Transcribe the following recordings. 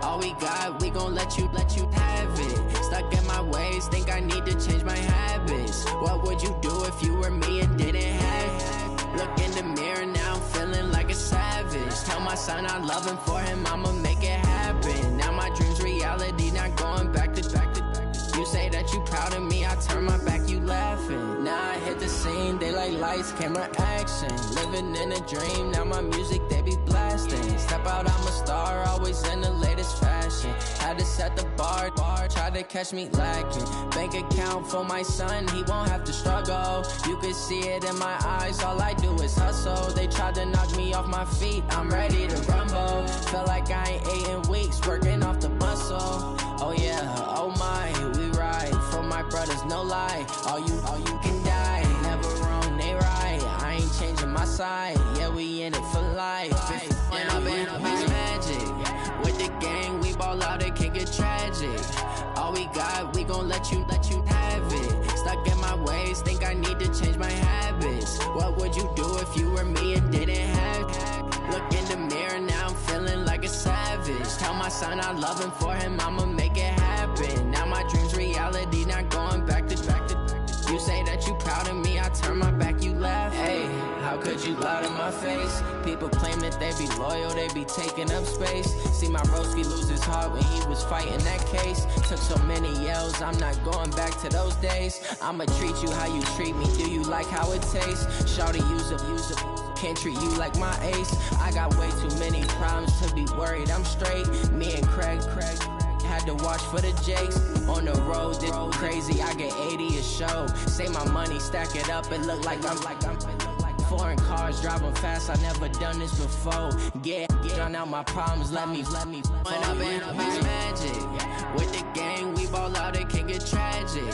All we got, we gon' let you have it. Stuck in my ways, think I need to change my habits. What would you do if you were me and didn't have it? Look in the mirror now, I'm feeling like a savage. Tell my son I love him, for him I'ma make it happen. Now my dream's reality, not going back to. You say that you proud of me, I turn my back, you laughing. Now I hit the scene, they like lights, camera, action. Living in a dream, now my music, they be blasting. Step out, I'm a star, always in the latest fashion. Had to set the bar, try to catch me lacking. Bank account for my son, he won't have to struggle. You can see it in my eyes, all I do is hustle. They tried to knock me off my feet, I'm ready to rumble. Feel like I ain't ate in weeks, working off the muscle. Oh yeah, oh my, we ride for my brothers, no lie. All you can die, never wrong, they right. I ain't changing my side, yeah, we in it for life. When I've been magic, with the gang, we ball out, it can get tragic. All we got, we gon' let you have it. Stuck in my ways, think I need to change my habits. What would you do if you were me and didn't have it? Look in the mirror, now I'm feeling like a savage. Tell my son I love him, for him I'ma make it happen. Now my dream's reality, not going back to. You say that you proud of me, I turn my back, you laugh. Hey, how could you lie to my face? People claim that they be loyal, they be taking up space. See my Roski lose his heart when he was fighting that case. Took so many yells, I'm not going back to those days. I'ma treat you how you treat me, do you like how it tastes? Shawty, use up, can't treat you like my ace. I got way too many problems to be worried, I'm straight. Me and Craig had to watch for the Jakes. On the road, this crazy, I get 80 a show. Say my money, stack it up, it look like I'm foreign cars, driving fast, I never done this before. Get drown out my problems, let me When I've been magic, with the gang, we ball out, it can get tragic.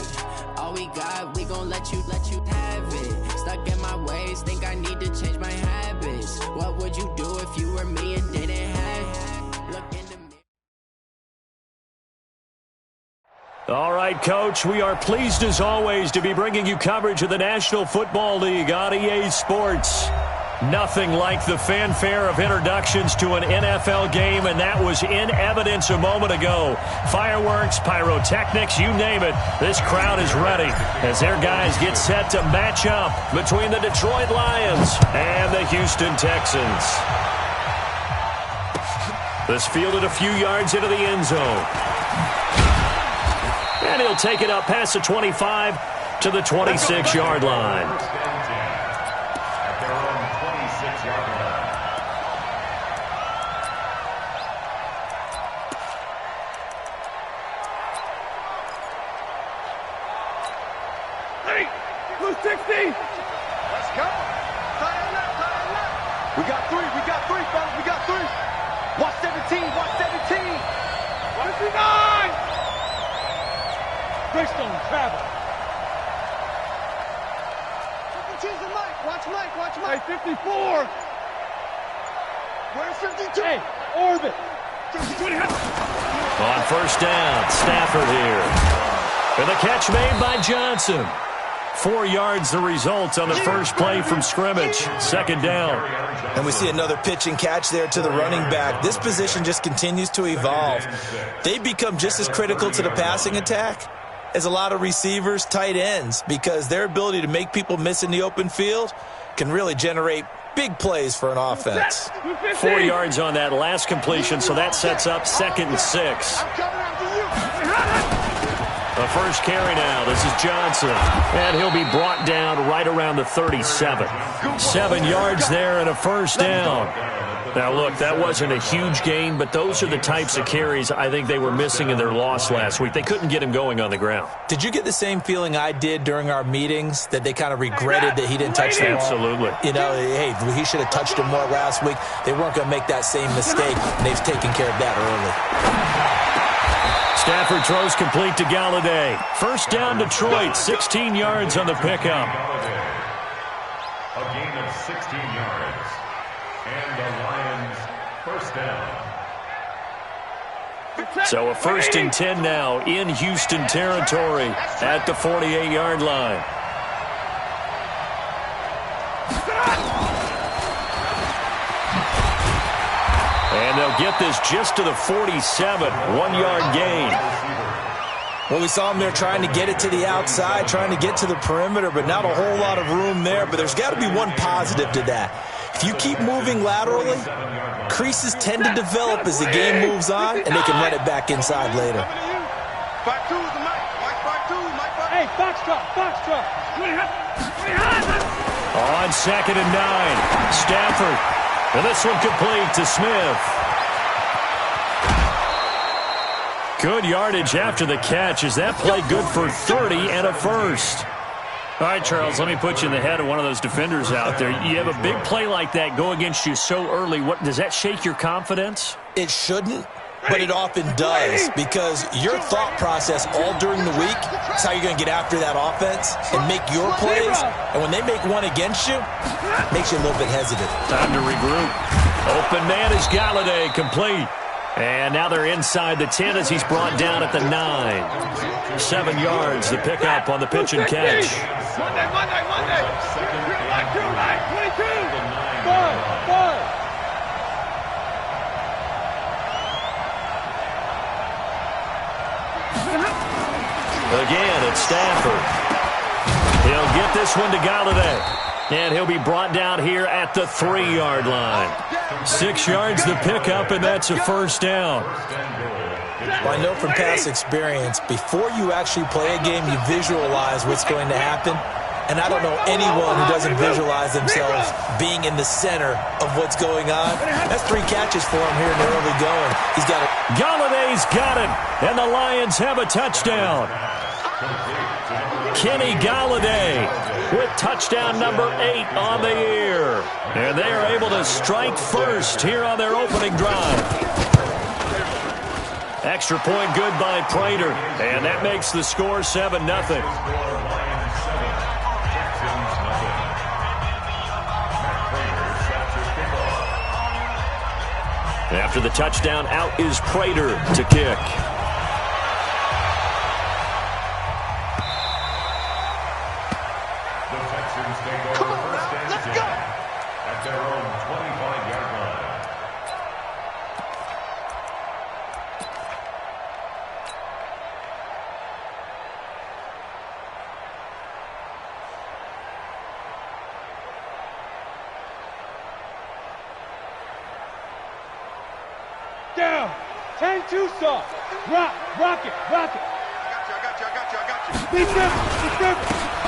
All we got, we gon' let you have it. Stuck in my ways, think I need to change my habits. What would you do if you were me and didn't have it? Look in the mirror. All right, Coach, we are pleased as always to be bringing you coverage of the National Football League on EA Sports. Nothing like the fanfare of introductions to an NFL game, and that was in evidence a moment ago. Fireworks, pyrotechnics, you name it. This crowd is ready as their guys get set to match up between the Detroit Lions and the Houston Texans. This fielded a few yards into the end zone. And he'll take it up past the 25 to the 26-yard line. At their own 26-yard line. Hey, blue 60. Let's go. Tight left. We got three, fellas. We got three. Watch 17, watch 17. 29. Greystone, travel. Watch Mike. Hey, 54. Where's 52? Hey, orbit. 20. On first down, Stafford here. And the catch made by Johnson. 4 yards the result on the first play from scrimmage. Second down. And we see another pitch and catch there to the running back. This position just continues to evolve. They've become just as critical to the passing attack as a lot of receivers, tight ends, because their ability to make people miss in the open field can really generate big plays for an offense. 4 yards on that last completion, so that sets up 2nd and 6. The first carry now. This is Johnson. And he'll be brought down right around the 37. 7 yards there and a first down. Now, look, that wasn't a huge gain, but those are the types of carries I think they were missing in their loss last week. They couldn't get him going on the ground. Did you get the same feeling I did during our meetings, that they kind of regretted that he didn't touch the ball? Absolutely. You know, hey, he should have touched him more last week. They weren't going to make that same mistake, and they've taken care of that early. Stafford throws complete to Galladay. First down, Detroit, 16 yards on the pickup. A gain of 16 yards. And the Lions first down. So a 1st and 10 now in Houston territory at the 48-yard line. And they'll get this just to the 47, 1-yard gain. Well, we saw him there trying to get it to the outside, trying to get to the perimeter, but not a whole lot of room there. But there's got to be one positive to that. If you keep moving laterally, creases tend to develop as the game moves on, and they can run it back inside later. Hey, Foxtrot. On 2nd and 9, Stafford. And this one complete to Smith. Good yardage after the catch. Is that play good for 30 and a first? All right, Charles, let me put you in the head of one of those defenders out there. You have a big play like that go against you so early. Does that shake your confidence? It shouldn't, but it often does, because your thought process all during the week is how you're going to get after that offense and make your plays. And when they make one against you, it makes you a little bit hesitant. Time to regroup. Open man is Galladay, complete. And now they're inside the 10 as he's brought down at the 9. 7 yards, the pickup on the pitch and catch. Monday. Right, 22. 5. Again, it's Stafford. He'll get this one to Galladay. And he'll be brought down here at the 3-yard line. 6 yards the pickup, and that's a first down. Well, I know from past experience, before you actually play a game, you visualize what's going to happen. And I don't know anyone who doesn't visualize themselves being in the center of what's going on. That's 3 catches for him here in the early going. He's got it. Galladay's got it, and the Lions have a touchdown. Kenny Galladay with touchdown number 8 on the year. And they are able to strike first here on their opening drive. Extra point good by Prater, and that makes the score 7-0. After the touchdown, out is Prater to kick. Down. 10-2 soft. Rock it. I got you.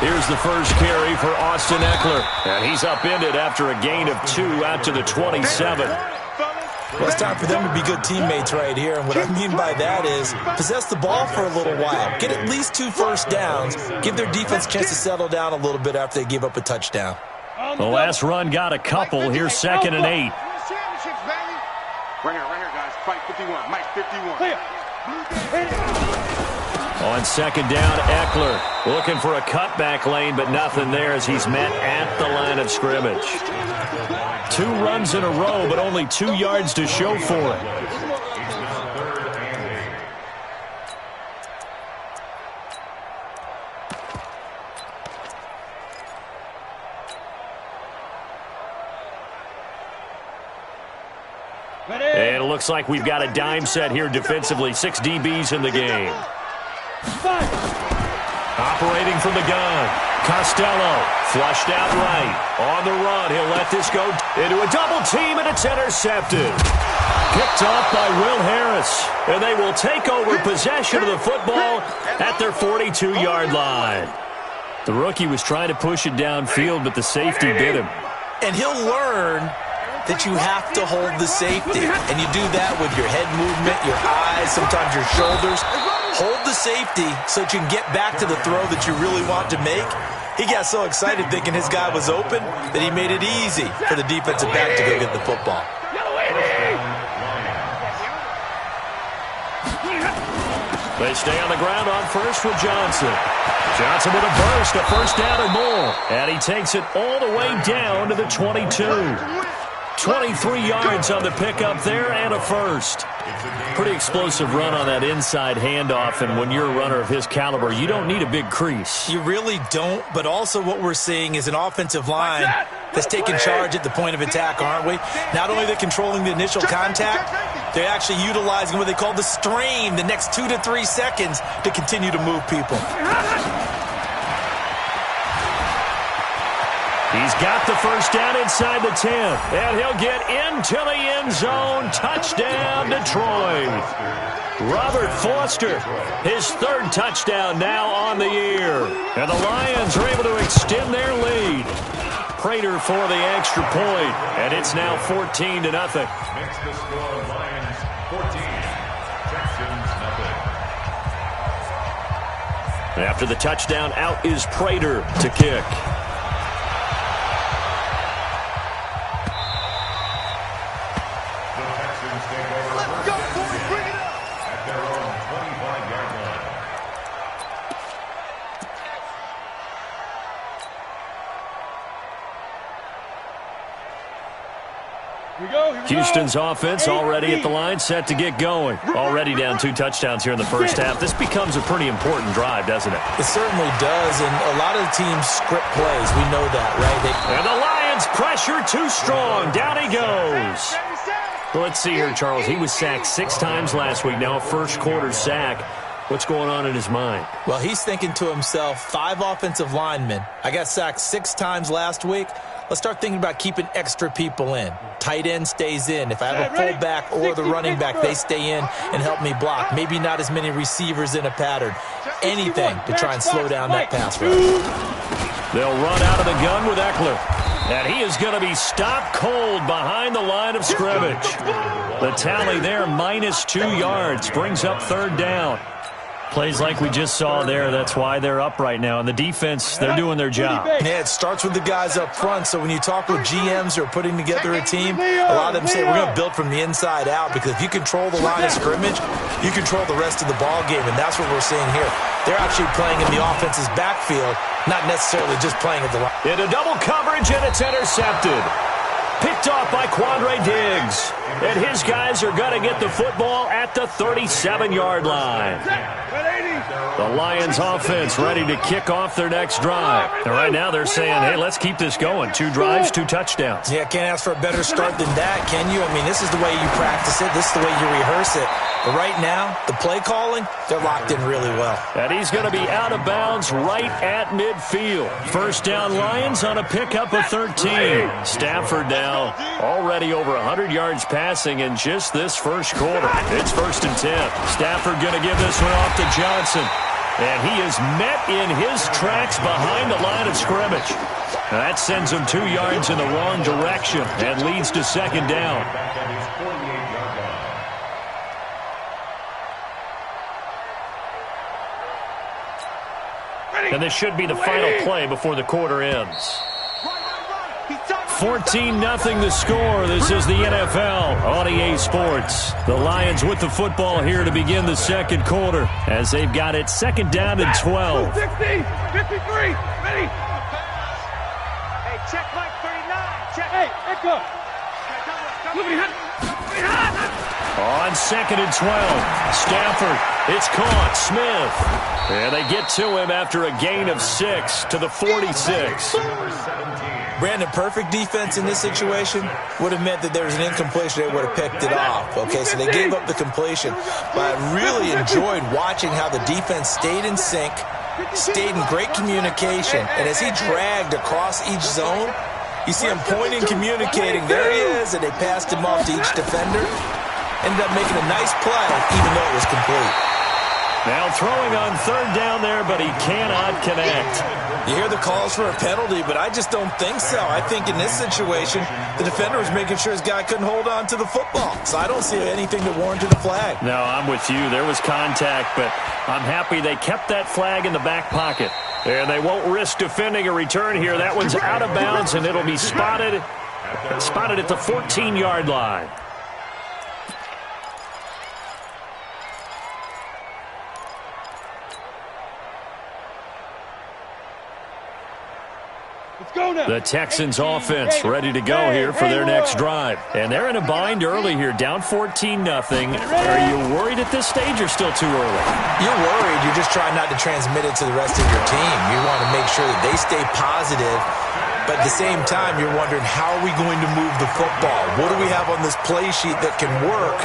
Here's the first carry for Austin Eckler. And he's upended after a gain of 2 out to the 27. Well, it's time for them to be good teammates right here. And what I mean by that is possess the ball for a little while. Get at least 2 first downs. Give their defense a chance to settle down a little bit after they give up a touchdown. The last run got a couple. Here's 2nd and 8. Right here, guys. Fight 51. Mike 51. On 2nd down, Eckler looking for a cutback lane, but nothing there as he's met at the line of scrimmage. 2 runs in a row, but only 2 yards to show for it. And it looks like we've got a dime set here defensively. 6 DBs in the game. Operating from the gun. Costello flushed out right. On the run, he'll let this go into a double team, and it's intercepted. Picked off by Will Harris. And they will take over possession of the football at their 42-yard line. The rookie was trying to push it downfield, but the safety bit him. And he'll learn that you have to hold the safety. And you do that with your head movement, your eyes, sometimes your shoulders. Hold the safety so that you can get back to the throw that you really want to make. He got so excited thinking his guy was open that he made it easy for the defensive back to go get the football. They stay on the ground on first with Johnson. Johnson with a burst, a first down or more. And he takes it all the way down to the 22. 23 yards on the pickup there and a first. Pretty explosive run on that inside handoff, and when you're a runner of his caliber, you don't need a big crease. You really don't, but also what we're seeing is an offensive line that's taking charge at the point of attack, aren't we? Not only are they controlling the initial contact, they're actually utilizing what they call the stream, the next 2 to 3 seconds to continue to move people. He's got the first down inside the 10, and he'll get into the end zone. Touchdown, Detroit. Robert Foster, his 3rd touchdown now on the year. And the Lions are able to extend their lead. Prater for the extra point, and it's now 14-0. Makes the score Lions 14, Texans nothing. After the touchdown, out is Prater to kick. Houston's offense already at the line, set to get going. Already down 2 touchdowns here in the first half. This becomes a pretty important drive, doesn't it? It certainly does, and a lot of the teams script plays. We know that, right? And the Lions pressure too strong. Down he goes. Well, let's see here, Charles. He was sacked 6 times last week. Now a first-quarter sack. What's going on in his mind? Well, he's thinking to himself, 5 offensive linemen. I got sacked 6 times last week. Let's start thinking about keeping extra people in. Tight end stays in. If I have a fullback or the running back, they stay in and help me block. Maybe not as many receivers in a pattern. Anything to try and slow down that pass rush. They'll run out of the gun with Eckler. And he is going to be stopped cold behind the line of scrimmage. The tally there, -2 yards, brings up 3rd down. Plays like we just saw there, that's why they're up right now. And the defense, they're doing their job. Yeah, it starts with the guys up front. So when you talk with GMs who are putting together a team, a lot of them say we're going to build from the inside out, because if you control the line of scrimmage, you control the rest of the ball game, and that's what we're seeing here. They're actually playing in the offense's backfield, not necessarily just playing at the line. Into double coverage, and it's intercepted. Picked off by Quandre Diggs. And his guys are going to get the football at the 37-yard line. The Lions offense ready to kick off their next drive. And right now they're saying, hey, let's keep this going. 2 drives, 2 touchdowns. Yeah, can't ask for a better start than that, can you? I mean, this is the way you practice it. This is the way you rehearse it. But right now, the play calling, they're locked in really well. And he's going to be out of bounds right at midfield. First down Lions on a pickup of 13. Stafford now already over 100 yards passing in just this first quarter. It's 1st and 10. Stafford going to give this one off to Johnson. And he is met in his tracks behind the line of scrimmage. And that sends him 2 yards in the wrong direction and leads to 2nd down. And this should be the final play before the quarter ends. 14-0 the score. This is the NFL on EA Sports. The Lions with the football here to begin the 2nd quarter as they've got it 2nd down and 12. 60, 53, ready. Hey, check Mike 39. Check. Hey, Echo. On 2nd and 12, Stafford, it's caught, Smith. And they get to him after a gain of 6 to the 46. Brandon, perfect defense in this situation would have meant that there was an incompletion. They would have picked it off. Okay, so they gave up the completion. But I really enjoyed watching how the defense stayed in sync, stayed in great communication. And as he dragged across each zone, you see him pointing, communicating. There he is, and they passed him off to each defender. Ended up making a nice play, even though it was complete. Now throwing on 3rd down there, but he cannot connect. You hear the calls for a penalty, but I just don't think so. I think in this situation, the defender was making sure his guy couldn't hold on to the football. So I don't see anything that warranted a flag. No, I'm with you. There was contact, but I'm happy they kept that flag in the back pocket. And they won't risk defending a return here. That one's out of bounds, and it'll be spotted at the 14-yard line. The Texans offense ready to go here for their next drive. And they're in a bind early here, down 14-0. Are you worried at this stage or still too early? You're worried. You're just trying not to transmit it to the rest of your team. You want to make sure that they stay positive But at the same time, you're wondering, how are we going to move the football? What do we have on this play sheet that can work?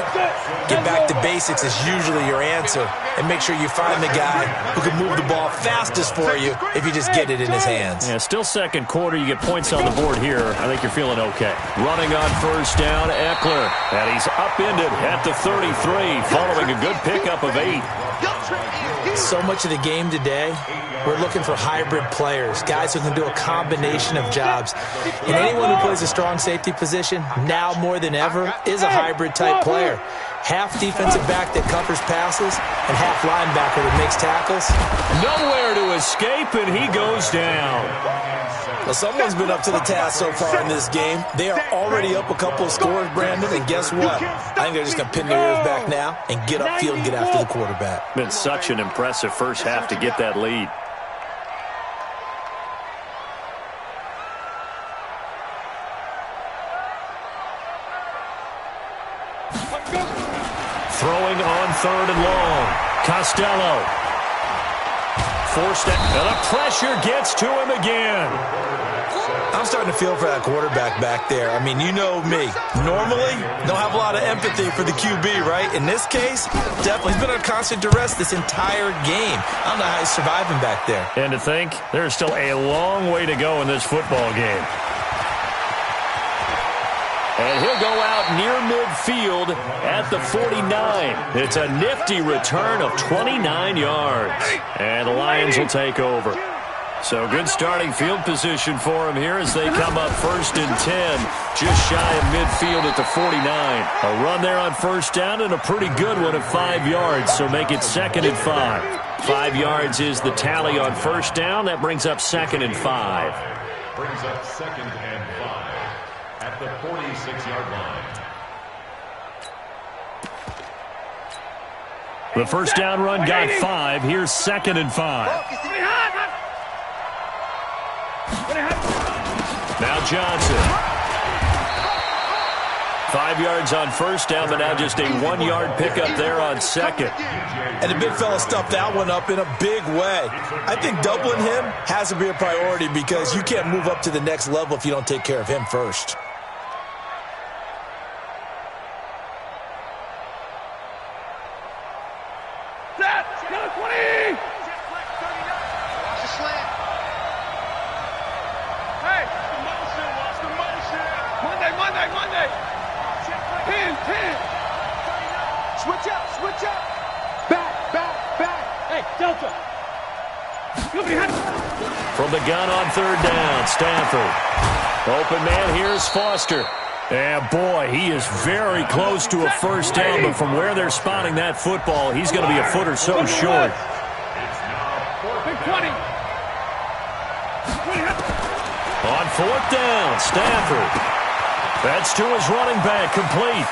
Get back to basics is usually your answer. And make sure you find the guy who can move the ball fastest for you if you just get it in his hands. Yeah, still second quarter. You get points on the board here. I think you're feeling okay. Running on first down, Eckler. And he's upended at the 33, following a good pickup of 8. So much of the game today, we're looking for hybrid players, guys who can do a combination of jobs. And anyone who plays a strong safety position, now more than ever, is a hybrid-type player. Half defensive back that covers passes and half linebacker that makes tackles. Nowhere to escape, and he goes down. Well, someone's been up to the task so far in this game. They are already up a couple of scores, Brandon, and guess what? I think they're just going to pin their ears back now and get upfield and get after the quarterback. Been such an impressive first half to get that lead. Throwing on third and long. Costello. Forced it, and the pressure gets to him again. I'm starting to feel for that quarterback back there. I mean, you know me. Normally, don't have a lot of empathy for the QB, right? In this case, definitely. He's been under constant duress this entire game. I don't know how he's surviving back there. And to think, there's still a long way to go in this football game. And he'll go out near midfield at the 49. It's a nifty return of 29 yards. And the Lions will take over. So good starting field position for him here as they come up first and 10. Just shy of midfield at the 49. A run there on first down and a pretty good one at 5 yards. So make it second and 5. 5 yards is the tally on first down. That brings up second and 5. Brings up second and 5. At the 46-yard line. The first down run got 5. Here's second and 5. Now Johnson. 5 yards on first down, but now just a 1-yard pickup there on second. And the big fella stuffed that one up in a big way. I think doubling him has to be a priority because you can't move up to the next level if you don't take care of him first. From the gun on third down, Stanford. Open man, here's Foster. And boy, he is very close to a first down, but from where they're spotting that football, he's going to be a foot or so short. On fourth down, Stanford. That's to his running back, complete.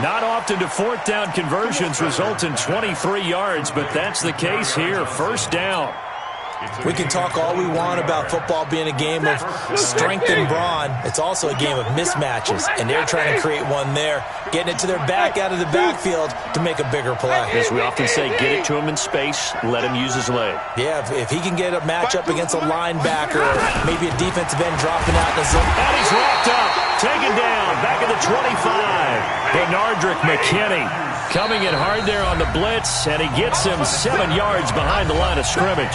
Not often do fourth down conversions result in 23 yards, but that's the case here. First down. We can talk all we want about football being a game of strength and brawn. It's also a game of mismatches, and they're trying to create one there, getting it to their back out of the backfield to make a bigger play. As we often say, get it to him in space, let him use his leg. Yeah, if he can get a matchup against a linebacker or maybe a defensive end dropping out in the zone. And he's wrapped up, taken down, back at the 25. Bernardrick McKinney coming in hard there on the blitz, and he gets him 7 yards behind the line of scrimmage.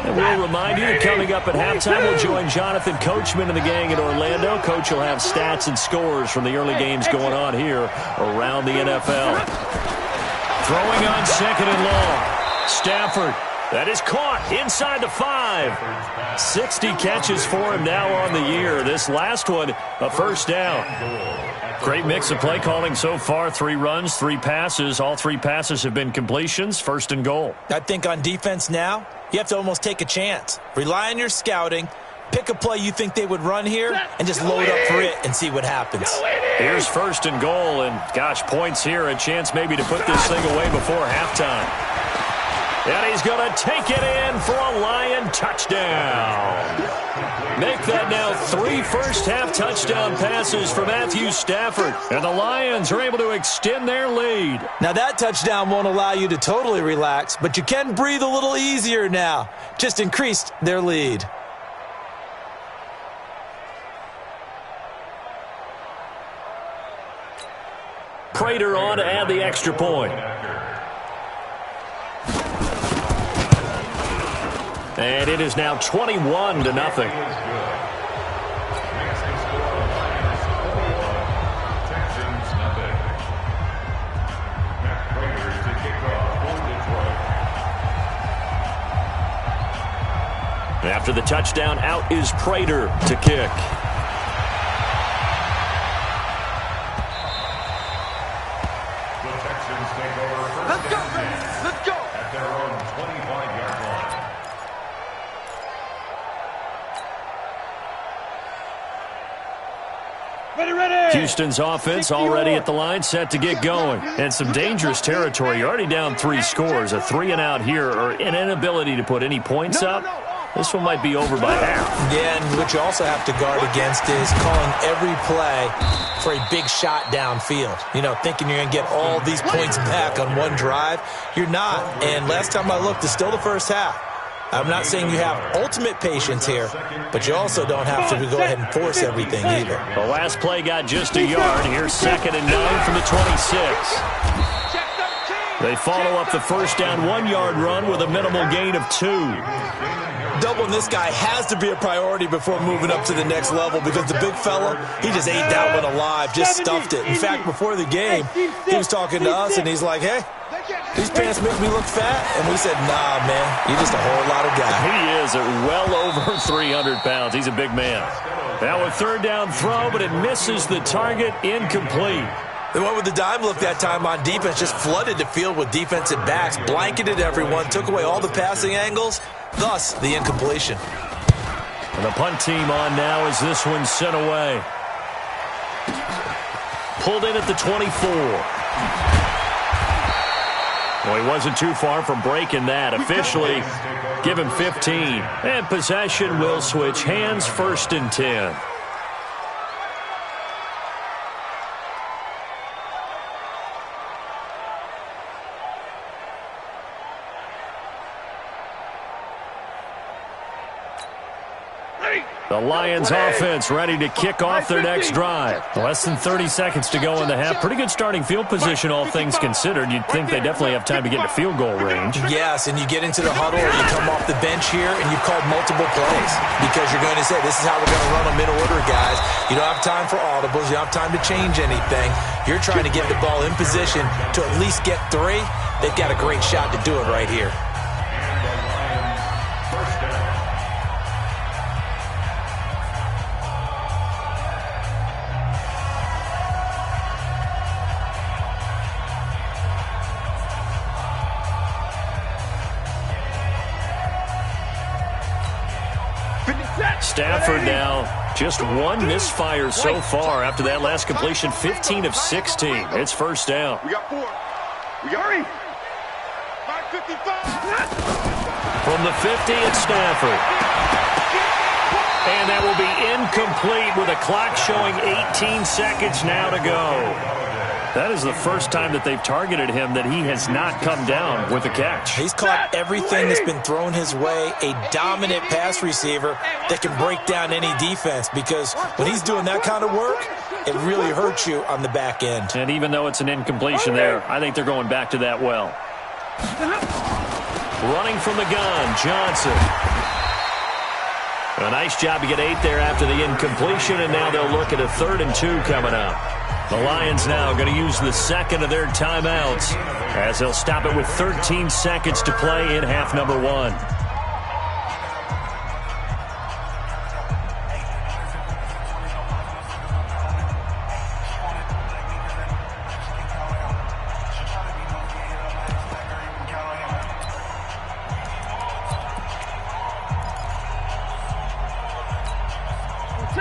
We'll remind you that coming up at halftime, we'll join Jonathan Coachman and the gang in Orlando. Coach will have stats and scores from the early games going on here around the NFL. Throwing on second and long. Stafford. That is caught inside the 5. 60 catches for him now on the year. This last one, a first down. Great mix of play calling so far. 3 runs, 3 passes. All 3 passes have been completions. First and goal. I think on defense now, you have to almost take a chance. Rely on your scouting. Pick a play you think they would run here and just load up for it and see what happens. Here's first and goal, and gosh, points here. A chance maybe to put this thing away before halftime. And he's going to take it in for a Lion touchdown. Make that now 3 first-half touchdown passes for Matthew Stafford. And the Lions are able to extend their lead. Now that touchdown won't allow you to totally relax, but you can breathe a little easier now. Just increased their lead. Prater on to add the extra point. And it is now 21-0. After the touchdown, out is Prater to kick. Let's go, let's go. At their own 25-yard line. Ready. Houston's offense already at the line, set to get going. And some dangerous territory. You're already down 3 scores. A 3-and-out here, or an inability to put any points up. This one might be over by half. Yeah, and what you also have to guard against is calling every play for a big shot downfield. You know, thinking you're going to get all these points back on one drive. You're not. And last time I looked, it's still the first half. I'm not saying you have ultimate patience here, but you also don't have to go ahead and force everything either. The last play got just a yard. Here's 2nd and 9 from the 26. They follow up the first down 1-yard run with a minimal gain of 2. Doubling this guy has to be a priority before moving up to the next level, because the big fella, he just ate that one alive, just stuffed it. In fact, before the game, he was talking to us, and he's like, hey, these pants make me look fat. And we said, nah, man, you're just a whole lot of guy. He is at well over 300 pounds. He's a big man. Now a 3rd down throw, but it misses the target, incomplete. They went with the dime look that time on defense, just flooded the field with defensive backs, blanketed everyone, took away all the passing angles, thus the incompletion. And the punt team on now as this one sent away. Pulled in at the 24. Well, he wasn't too far from breaking that. Officially, give him 15. And possession will switch hands, 1st and 10. The Lions offense ready to kick off their next drive. Less than 30 seconds to go in the half. Pretty good starting field position, all things considered. You'd think they definitely have time to get into field goal range. Yes, and you get into the huddle or you come off the bench here and you've called multiple plays because you're going to say, this is how we're going to run them in order, guys. You don't have time for audibles. You don't have time to change anything. You're trying to get the ball in position to at least get 3. They've got a great shot to do it right here. Stafford now just 1 misfire so far after that last completion, 15 of 16. It's 1st down. We got 4. We got 3. 5:55. From the 50, it's Stafford. And that will be incomplete with a clock showing 18 seconds now to go. That is the first time that they've targeted him that he has not come down with a catch. He's caught everything that's been thrown his way, a dominant pass receiver that can break down any defense, because when he's doing that kind of work, it really hurts you on the back end. And even though it's an incompletion there, I think they're going back to that well. Running from the gun, Johnson. A nice job to get 8 there after the incompletion, and now they'll look at a 3rd and 2 coming up. The Lions now going to use the 2nd of their timeouts as they'll stop it with 13 seconds to play in half number 1.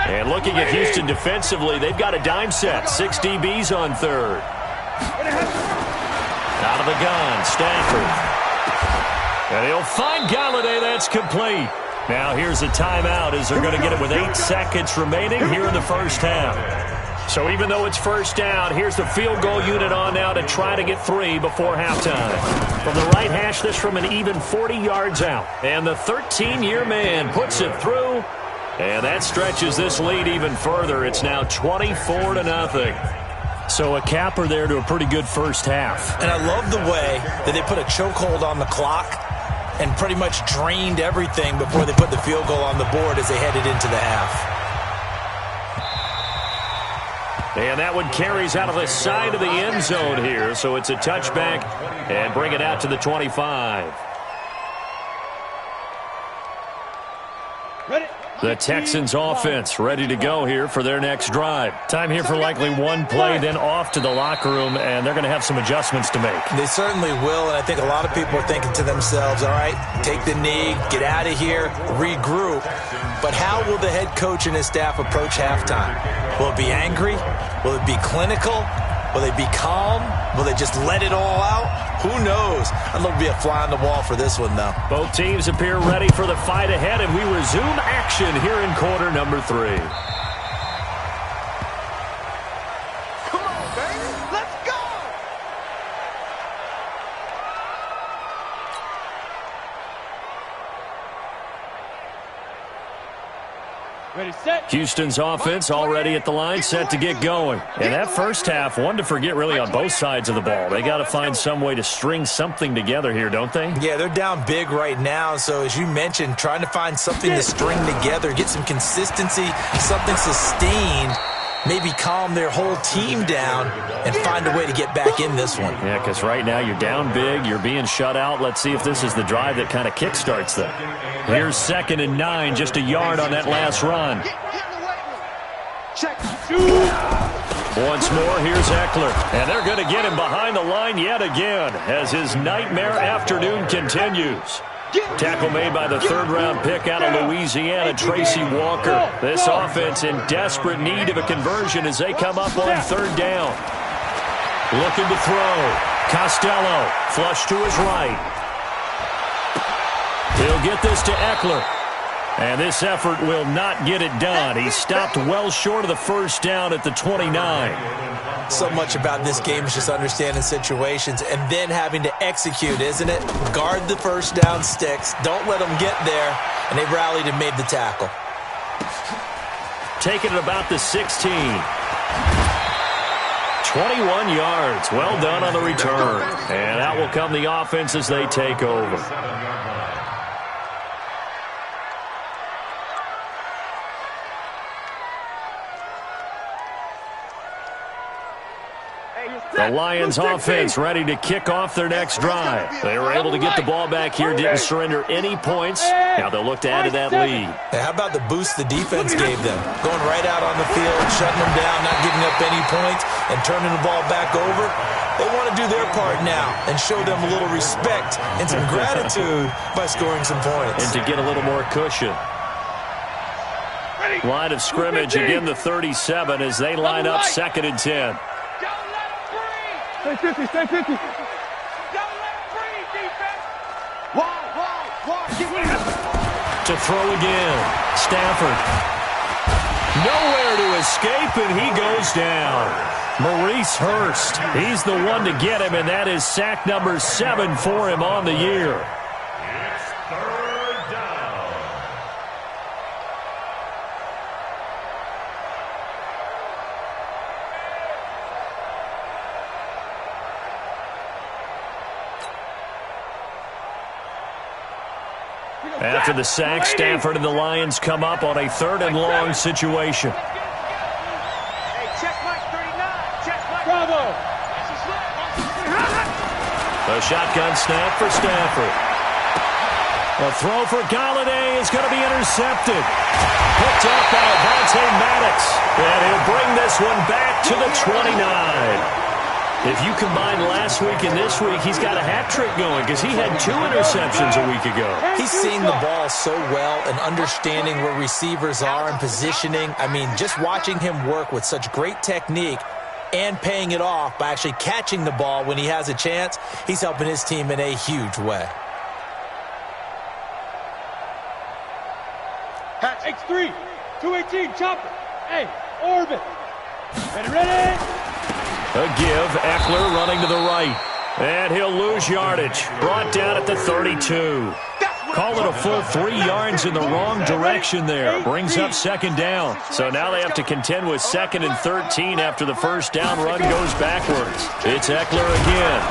And looking at Houston defensively, they've got a dime set. 6 DBs on 3rd. Out of the gun, Stafford. And he'll find Galladay. That's complete. Now here's a timeout as they're going to get it with 8 seconds remaining here in the first half. So even though it's first down, here's the field goal unit on now to try to get 3 before halftime. From the right hash, this from an even 40 yards out. And the 13-year man puts it through. And that stretches this lead even further. It's now 24-0. So a capper there to a pretty good first half. And I love the way that they put a chokehold on the clock and pretty much drained everything before they put the field goal on the board as they headed into the half. And that one carries out of the side of the end zone here. So it's a touchback and bring it out to the 25. Ready? The Texans offense ready to go here for their next drive. Time here for likely one play, then off to the locker room, and they're going to have some adjustments to make. They certainly will, and I think a lot of people are thinking to themselves, all right, take the knee, get out of here, regroup. But how will the head coach and his staff approach halftime? Will it be angry? Will it be clinical? Will they be calm? Will they just let it all out? Who knows? I'd love to be a fly on the wall for this one, though. Both teams appear ready for the fight ahead, and we resume action here in quarter number 3. Come on, baby. Let's go. Ready, set. Houston's offense already at the line, set to get going. And that first half, one to forget really on both sides of the ball. They got to find some way to string something together here, don't they? Yeah, they're down big right now. So as you mentioned, trying to find something to string together, get some consistency, something sustained, maybe calm their whole team down and find a way to get back in this one. Yeah, because right now you're down big, you're being shut out. Let's see if this is the drive that kind of kickstarts them. Here's 2nd and 9, just a yard on that last run. Check. Once more, here's Eckler. And they're going to get him behind the line yet again as his nightmare afternoon continues. Tackle made by the 3rd-round pick out of Louisiana, Tracy Walker. This offense in desperate need of a conversion as they come up on 3rd down. Looking to throw. Costello, flush to his right. He'll get this to Eckler. And this effort will not get it done. He stopped well short of the first down at the 29. So much about this game is just understanding situations and then having to execute, isn't it? Guard the first down sticks. Don't let them get there. And they rallied and made the tackle. Taking it about the 16. 21 yards. Well done on the return. And out will come the offense as they take over. The Lions offense ready to kick off their next drive. They were able to get the ball back here, didn't surrender any points. Now they'll look to add to that lead. Hey, how about the boost the defense gave them? Going right out on the field, shutting them down, not giving up any points, and turning the ball back over. They want to do their part now and show them a little respect and some gratitude by scoring some points. And to get a little more cushion. Line of scrimmage, again the 37 as they line up 2nd and 10. Stay 50, stay 50. Don't let him breathe, defense. Wide. To throw again. Stafford. Nowhere to escape, and he goes down. Maurice Hurst. He's the one to get him, and that is sack number 7 for him on the year. It's 3rd down. After the sack, Stafford and the Lions come up on a 3rd and long situation. Hey, check Mike 39. Check Mike. Bravo. A shotgun snap for Stafford. A throw for Galladay is going to be intercepted. Picked up by Vontae Maddox. And he'll bring this one back to the 29. If you combine last week and this week, he's got a hat trick going because he had 2 interceptions a week ago. He's seeing the ball so well and understanding where receivers are and positioning. I mean, just watching him work with such great technique and paying it off by actually catching the ball when he has a chance, he's helping his team in a huge way. 3, 218, chopper. Hey, orbit. Ready? A give, Eckler running to the right. And he'll lose yardage. Brought down at the 32. Call it a full 3 yards in the wrong direction there. Brings up second down. So now they have to contend with 2nd and 13 after the first down run goes backwards. It's Eckler again.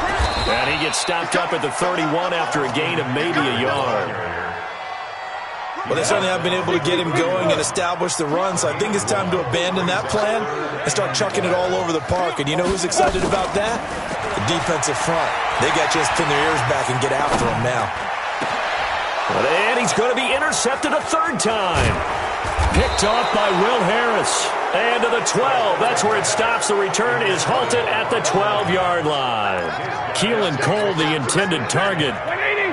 And he gets stopped up at the 31 after a gain of maybe a yard. Well, they certainly have been able to get him going and establish the run, so I think it's time to abandon that plan and start chucking it all over the park. And you know who's excited about that? The defensive front. They got to just pin their ears back and get after him now. And he's going to be intercepted a 3rd time. Picked off by Will Harris. And to the 12. That's where it stops. The return is halted at the 12-yard line. Keelan Cole, the intended target.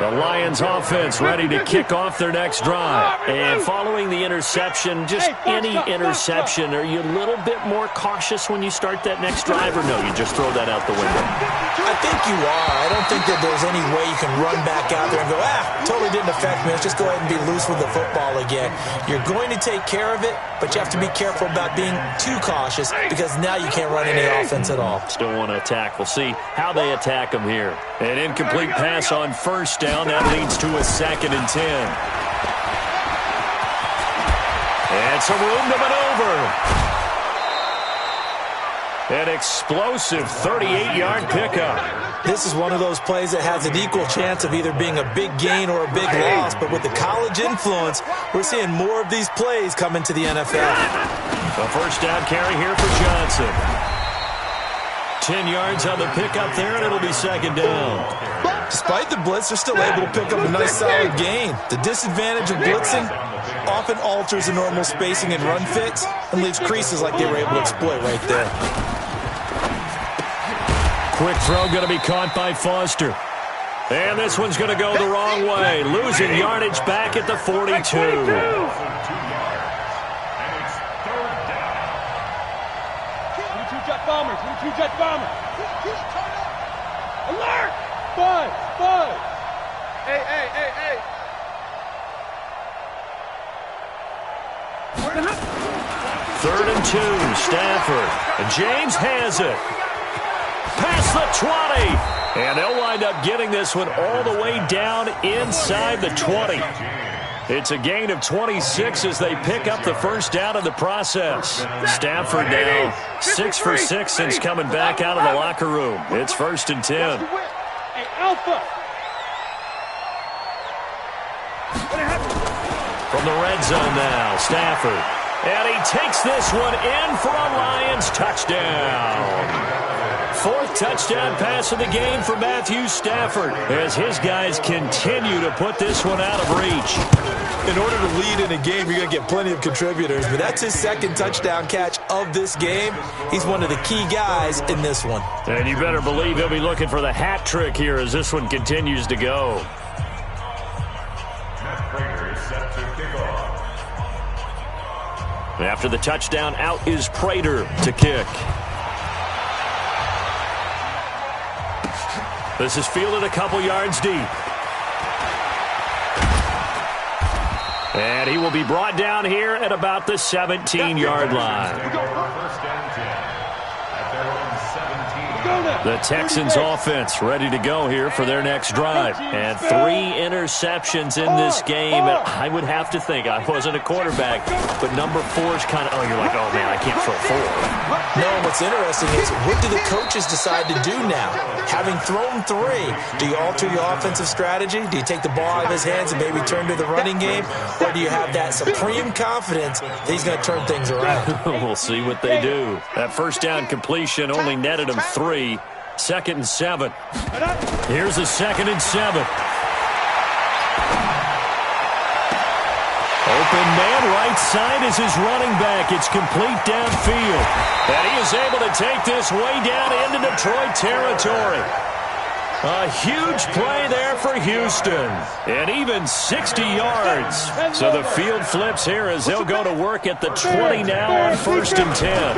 The Lions offense ready to kick off their next drive. And following the interception, just any interception, are you a little bit more cautious when you start that next drive, or no, you just throw that out the window? I think you are. I don't think that there's any way you can run back out there and go, totally didn't affect me. Let's just go ahead and be loose with the football again. You're going to take care of it, but you have to be careful about being too cautious because now you can't run any offense at all. Still want to attack. We'll see how they attack them here. An incomplete pass on first down. That leads to a 2nd and 10. And some room to maneuver. An explosive 38-yard pickup. This is one of those plays that has an equal chance of either being a big gain or a big loss, but with the college influence, we're seeing more of these plays come into the NFL. A first down carry here for Johnson. 10 yards on the pickup there, and it'll be 2nd down. Despite the blitz, they're still able to pick up a nice solid gain. The disadvantage of blitzing often alters the normal spacing and run fits and leaves creases like they were able to exploit right there. Quick throw going to be caught by Foster. And this one's going to go the wrong way. Losing yardage back at the 42. Bombers, two jet bombers. Alert! 5. Hey. 3rd and 2, Stafford. And James has it. Past the 20. And they'll wind up getting this one all the way down inside the 20. It's a gain of 26 as they pick up the first down in the process. Stafford now 6 for 6 since coming back out of the locker room. It's 1st and 10. Hey, Alpha. From the red zone now, Stafford. And he takes this one in for a Lions touchdown. 4th touchdown pass of the game for Matthew Stafford as his guys continue to put this one out of reach. In order to lead in a game, you're going to get plenty of contributors, but that's his 2nd touchdown catch of this game. He's one of the key guys in this one. And you better believe he'll be looking for the hat trick here as this one continues to go. After the touchdown, out is Prater to kick. This is fielded a couple yards deep. And he will be brought down here at about the 17-yard line. The Texans offense ready to go here for their next drive. And 3 interceptions in this game. And I would have to think, I wasn't a quarterback, but number 4 is kind of, you're like, oh, man, I can't throw 4. No, what's interesting is what do the coaches decide to do now? Having thrown 3, do you alter your offensive strategy? Do you take the ball out of his hands and maybe turn to the running game? Or do you have that supreme confidence that he's going to turn things around? We'll see what they do. That first down completion only netted him 3. 2nd and 7. Here's a 2nd and 7. Open man right side is his running back. It's complete downfield. And he is able to take this way down into Detroit territory. A huge play there for Houston. And even 60 yards. So the field flips here as they'll go to work at the 20 now on 1st and 10.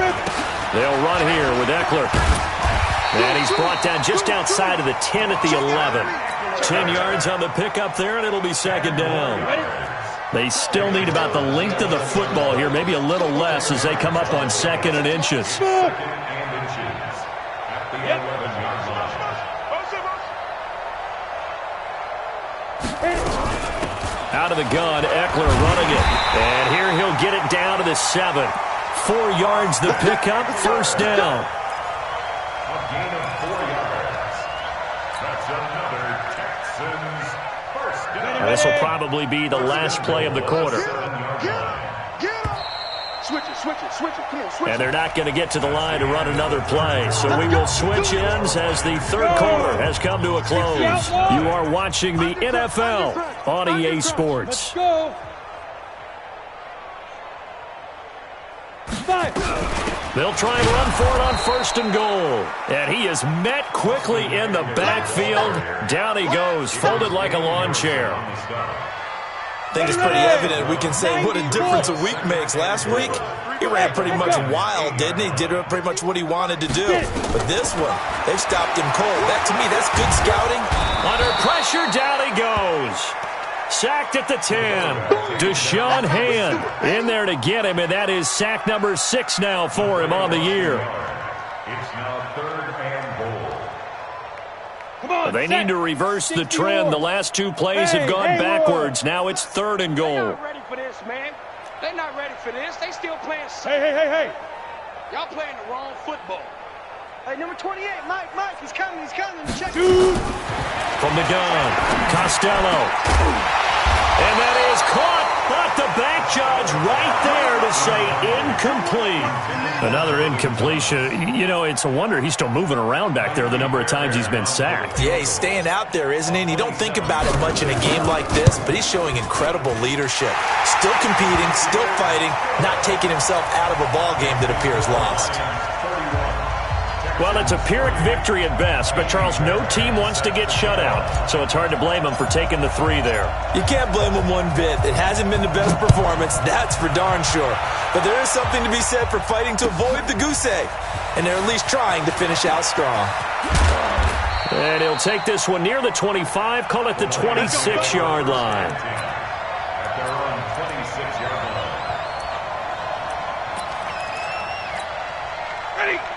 They'll run here with Eckler. And he's brought down just outside of the 10 at the 11. 10 yards on the pickup there, and it'll be 2nd down. They still need about the length of the football here, maybe a little less as they come up on 2nd and inches. Second and inches at the 11-yard line. Out of the gun, Eckler running it. And here he'll get it down to the 7. 4 yards the pickup, first down. A gain of 4 yards. That's another Texans first down. And this will probably be the last play of the quarter. Switch it. Come on, switch it. And they're not going to get to the line to run another play. So we will switch ends as the third quarter has come to a close. You are watching the NFL on EA Sports. They'll try and run for it on 1st and goal. And he is met quickly in the backfield. Down he goes, folded like a lawn chair. I think it's pretty evident we can say what a difference a week makes. Last week, he ran pretty much wild, didn't he? Did pretty much what he wanted to do. But this one, they've stopped him cold. That, to me, that's good scouting. Under pressure, down he goes. Sacked at the 10. Deshaun Hand in there to get him, and that is sack number 6 now for him on the year. It's now 3rd and goal. They need to reverse the trend. The last 2 plays have gone backwards. Now it's 3rd and goal. They're not ready for this, man. They're not ready for this. They still playing. Hey. Y'all playing the wrong football. Hey, number 28, Mike, he's coming. Check. From the gun, Costello. And that is caught, but the back judge right there to say incomplete. Another incompletion. You know, it's a wonder he's still moving around back there the number of times he's been sacked. Yeah, he's staying out there, isn't he? And you don't think about it much in a game like this, but he's showing incredible leadership. Still competing, still fighting, not taking himself out of a ball game that appears lost. Well, it's a Pyrrhic victory at best, but, Charles, no team wants to get shut out, so it's hard to blame him for taking the 3 there. You can't blame him one bit. It hasn't been the best performance, that's for darn sure. But there is something to be said for fighting to avoid the goose egg, and they're at least trying to finish out strong. And he'll take this one near the 25, call it the 26-yard line. At their own 26-yard line.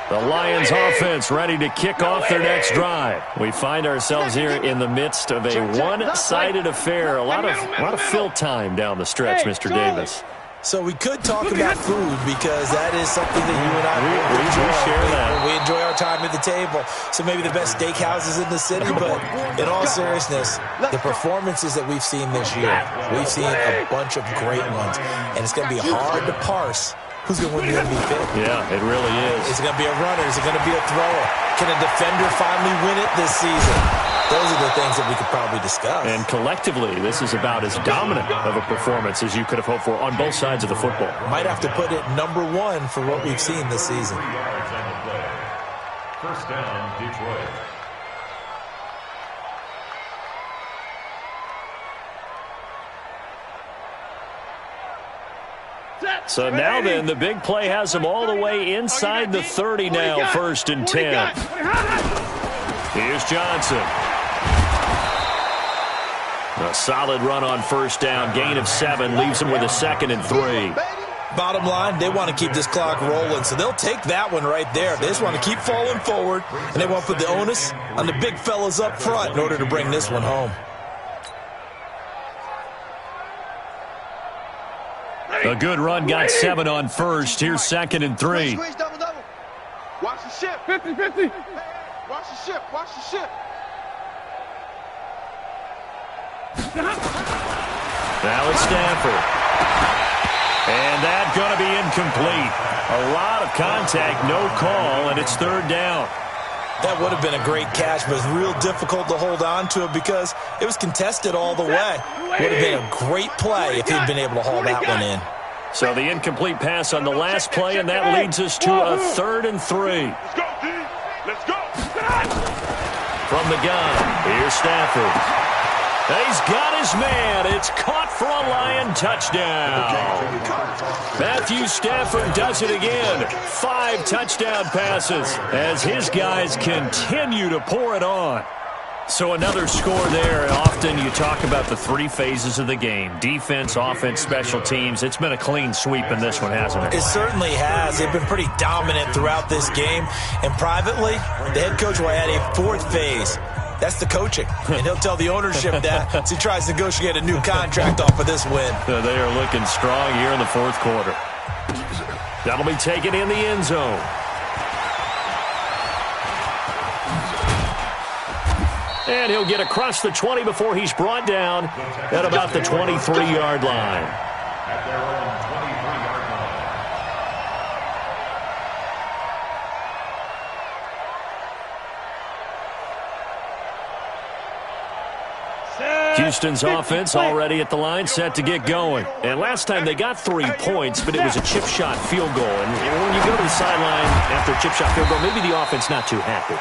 The Lions offense ready to kick off their next drive. We find ourselves here in the midst of a one-sided affair. A lot of fill time down the stretch, Mr. Davis. So we could talk about food because that is something that you and I we share that. We enjoy our time at the table. So maybe the best steakhouses in the city, but in all seriousness, the performances that we've seen this year, we've seen a bunch of great ones, and it's going to be hard to parse who's going to win the MVP. Yeah, it really is. Is it going to be a runner? Is it going to be a thrower? Can a defender finally win it this season? Those are the things that we could probably discuss. And collectively, this is about as dominant of a performance as you could have hoped for on both sides of the football. Might have to put it number 1 for what we've seen this season. 3 yards on the play. First down, Detroit. So now then, the big play has them all the way inside the 30 now, 1st and 10. Here's Johnson. A solid run on 1st down, gain of 7, leaves them with a 2nd and 3. Bottom line, they want to keep this clock rolling, so they'll take that one right there. They just want to keep falling forward, and they want to put the onus on the big fellas up front in order to bring this one home. A good run, got 7 on 1st. Here's 2nd and 3. Watch the ship. 50-50. Watch the ship. Now it's Stafford. And that's going to be incomplete. A lot of contact, no call, and it's 3rd down. That would have been a great catch, but it's real difficult to hold on to it because it was contested all the way. Would have been a great play if he'd been able to haul that one in. So the incomplete pass on the last play, and that leads us to a 3rd and 3. Let's go, D. Let's go. From the gun, here's Stafford. He's got his man. It's caught for a Lion touchdown. Matthew Stafford does it again. 5 touchdown passes as his guys continue to pour it on. So another score there. Often you talk about the three phases of the game: defense, offense, special teams. It's been a clean sweep in this one, hasn't it? It certainly has. They've been pretty dominant throughout this game. And privately, the head coach will add a fourth phase. That's the coaching. And he'll tell the ownership that as he tries to negotiate a new contract off of this win. They are looking strong here in the fourth quarter. That'll be taken in the end zone. And he'll get across the 20 before he's brought down at about the 23-yard line. At their own 23-yard line. Houston's offense already at the line, set to get going. And last time they got 3 points, but it was a chip shot field goal. And when you go to the sideline after a chip shot field goal, maybe the offense not too happy.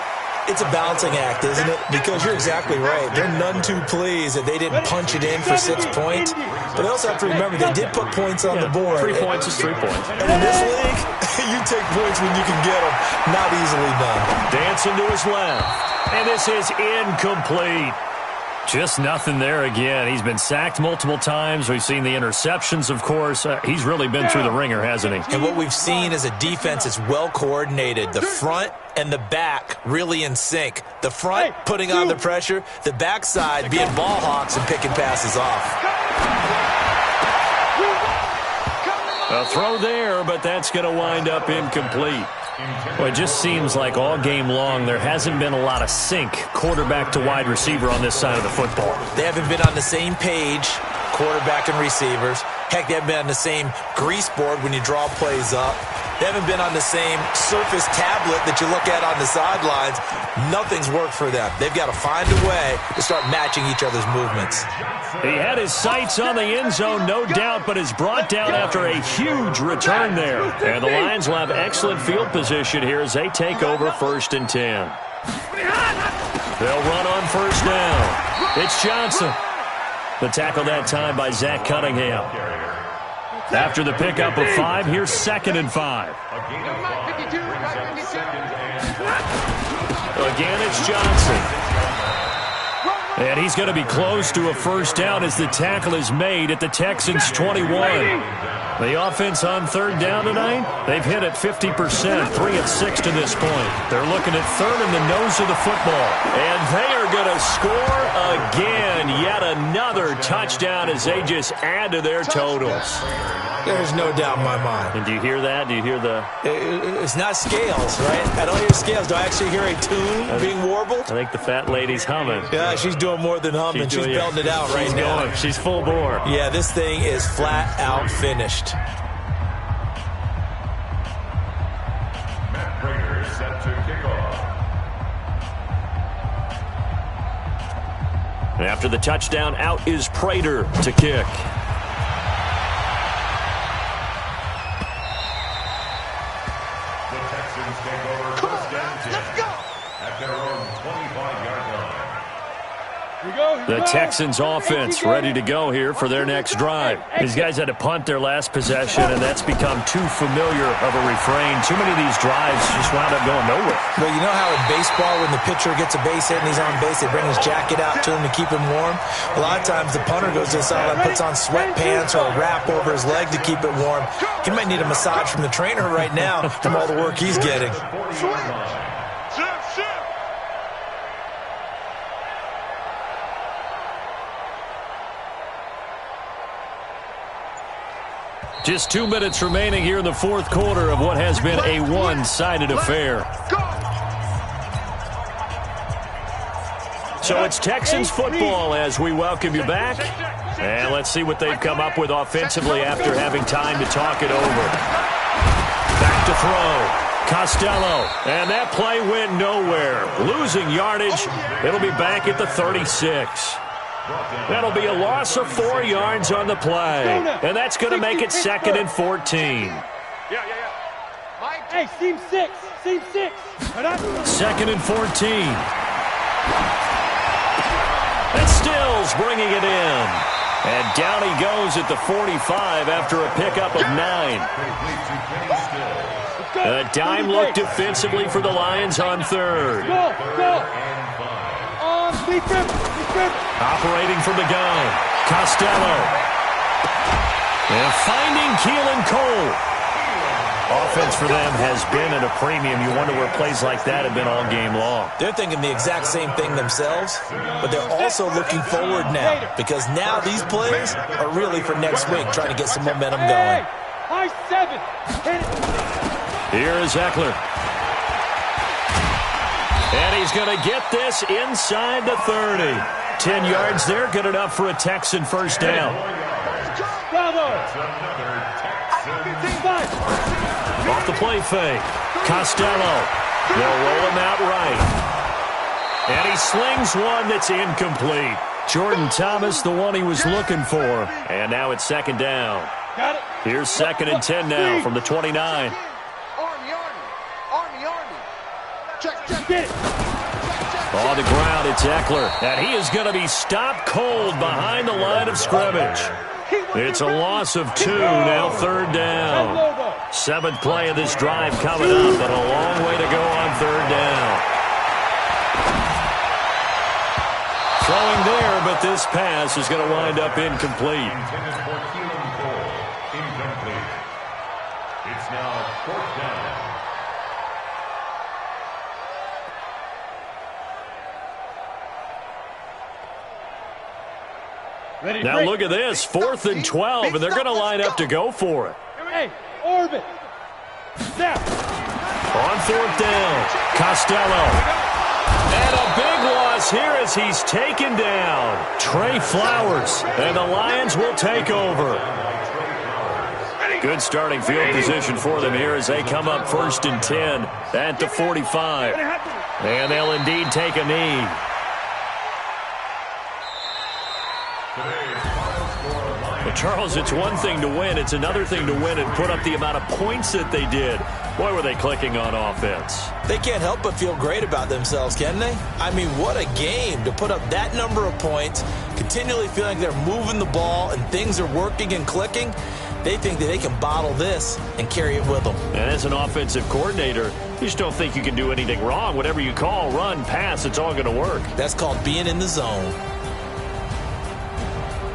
It's a balancing act, isn't it? Because you're exactly right. They're none too pleased that they didn't punch it in for 6 points. But they also have to remember they did put points on the board. 3 points is 3 points. And in this league, you take points when you can get them. Not easily done. Dancing to his left. And this is incomplete. Just nothing there again. He's been sacked multiple times. We've seen the interceptions, of course. He's really been through the ringer, hasn't he? And what we've seen is a defense that's well coordinated. The front and the back really in sync. The front putting on the pressure. The backside being ball hawks and picking passes off. A throw there, but that's going to wind up incomplete. Well, it just seems like all game long there hasn't been a lot of sync quarterback to wide receiver on this side of the football. They haven't been on the same page, quarterback and receivers. Heck, they haven't been on the same grease board when you draw plays up. They haven't been on the same surface tablet that you look at on the sidelines. Nothing's worked for them. They've got to find a way to start matching each other's movements. He had his sights on the end zone, no doubt, but is brought down after a huge return there. And the Lions will have excellent field position here as they take over 1st and 10. They'll run on 1st down. It's Johnson. The tackle that time by Zach Cunningham. After the pickup of 5, here's 2nd and 5. Again, it's Johnson. And he's going to be close to a 1st down as the tackle is made at the Texans' 21. The offense on 3rd down tonight, they've hit it 50%, 3 of 6 to this point. They're looking at 3rd in the nose of the football. And they are going to score again. Yet another touchdown as they just add to their totals. There's no doubt in my mind. And do you hear that? Do you hear the... It's not scales, right? I don't hear scales. Do I actually hear a tune being warbled? I think the fat lady's humming. Yeah, she's doing more than humming. She's belting it out right now. Going. She's full bore. Yeah, this thing is flat out finished. Matt Prater is set to kick off. And after the touchdown, out is Prater to kick. The Texans offense ready to go here for their next drive. These guys had to punt their last possession, and that's become too familiar of a refrain. Too many of these drives just wound up going nowhere. Well, you know how in baseball when the pitcher gets a base hit and he's on base, they bring his jacket out to him to keep him warm? A lot of times the punter goes to the sideline, puts on sweatpants or a wrap over his leg to keep it warm. He might need a massage from the trainer right now from all the work he's getting. Just 2 minutes remaining here in the fourth quarter of what has been a one-sided affair. So it's Texans football as we welcome you back. And let's see what they've come up with offensively after having time to talk it over. Back to throw. Costello. And that play went nowhere. Losing yardage. It'll be back at the 36. That'll be a loss of 4 yards on the play. And that's going to make it 2nd and 14. Hey, seam 6. Seam 6. 2nd and 14. And Stills bringing it in. And down he goes at the 45 after a pickup of 9. A dime look defensively for the Lions on 3rd. Go. Operating from the gun, Costello. And finding Keelan Cole. Offense for them has been at a premium. You wonder where plays like that have been all game long. They're thinking the exact same thing themselves, but they're also looking forward now because now these plays are really for next week, trying to get some momentum going. High 7. Here is Eckler. And he's going to get this inside the 30. 10 yards there, good enough for a Texan first down. Off the play fake. Costello. They'll roll him out right. And he slings one that's incomplete. Jordan Thomas, the one he was looking for. And now it's second down. Here's 2nd and 10 now from the 29. On the ground, it's Eckler. And he is going to be stopped cold behind the line of scrimmage. It's a loss of 2, now 3rd down. 7th play of this drive coming up, but a long way to go on 3rd down. Throwing there, but this pass is going to wind up incomplete. Incomplete. It's now 4th down. Now look at this, 4th and 12, and they're going to line up to go for it. Hey, orbit. Snap. On 4th down, Costello. And a big loss here as he's taken down. Trey Flowers, and the Lions will take over. Good starting field position for them here as they come up 1st and 10 at the 45. And they'll indeed take a knee. But Charles, it's one thing to win. It's another thing to win and put up the amount of points that they did. Boy, were they clicking on offense. They can't help but feel great about themselves, can they? I mean, what a game to put up that number of points, continually feeling they're moving the ball and things are working and clicking. They think that they can bottle this and carry it with them. And as an offensive coordinator, you just don't think you can do anything wrong. Whatever you call, run, pass, it's all going to work. That's called being in the zone.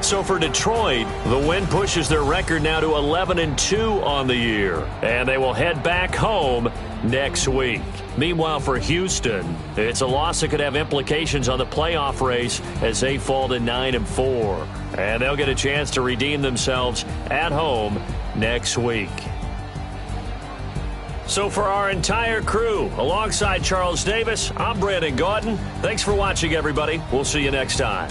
So for Detroit, the win pushes their record now to 11-2 on the year. And they will head back home next week. Meanwhile, for Houston, it's a loss that could have implications on the playoff race as they fall to 9-4. And they'll get a chance to redeem themselves at home next week. So for our entire crew, alongside Charles Davis, I'm Brandon Gaudin. Thanks for watching, everybody. We'll see you next time.